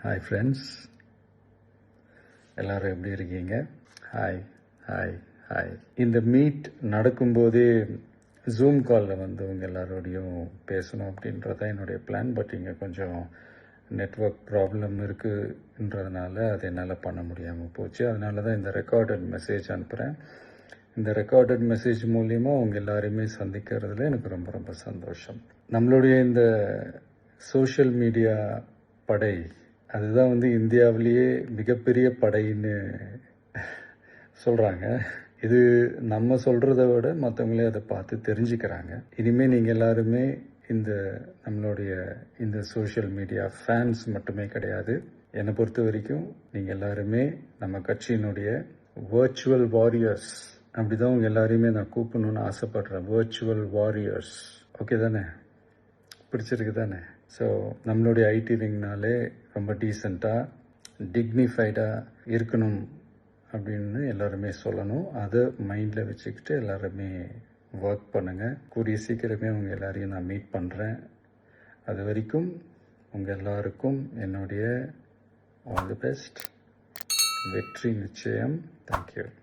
Hi friends, எல்லோரும் எப்படி இருக்கீங்க? Hi hi hi. இந்த மீட் நடக்கும்போதே ஜூம் காலில் வந்து உங்கள் எல்லாரோடையும் பேசணும் அப்படின்றதான் என்னுடைய பிளான். பட் இங்கே கொஞ்சம் நெட்வொர்க் ப்ராப்ளம் இருக்குன்றதுனால அது என்னால் பண்ண முடியாமல் போச்சு. அதனால தான் இந்த ரெக்கார்டட் மெசேஜ் அனுப்புகிறேன். இந்த ரெக்கார்டட் மெசேஜ் மூலிமா உங்கள் எல்லாரையுமே சந்திக்கிறதுல எனக்கு ரொம்ப ரொம்ப சந்தோஷம். நம்மளுடைய இந்த சோஷியல் மீடியா படை, அதுதான் வந்து இந்தியாவிலேயே மிகப்பெரிய படைன்னு சொல்கிறாங்க. இது நம்ம சொல்கிறத விட மற்றவங்களே அதை பார்த்து தெரிஞ்சுக்கிறாங்க. இனிமேல் நீங்கள் எல்லாருமே நம்மளுடைய இந்த சோஷியல் மீடியா ஃபேன்ஸ் மட்டுமே கிடையாது. என்னை பொறுத்த வரைக்கும் நீங்கள் எல்லாருமே நம்ம கட்சியினுடைய வர்ச்சுவல் வாரியர்ஸ். அப்படி தான் உங்கள் எல்லாரையுமே நான் கூப்பிடணுன்னு ஆசைப்படுறேன். Virtual warriors. ஓகே தானே? பிடிச்சிருக்கு தானே? ஸோ நம்மளுடைய ஐடி விங்னாலே ரொம்ப டீசெண்டாக டிக்னிஃபைடாக இருக்கணும் அப்படின்னு எல்லாருமே சொல்லணும். அதை மைண்டில் வச்சுக்கிட்டு எல்லாருமே ஒர்க் பண்ணுங்கள். கூடிய சீக்கிரமே உங்கள் எல்லாரையும் நான் மீட் பண்ணுறேன். அது வரைக்கும் உங்கள் எல்லாருக்கும் என்னுடைய ஆல் தி பெஸ்ட். வெற்றி நிச்சயம். தேங்க்யூ.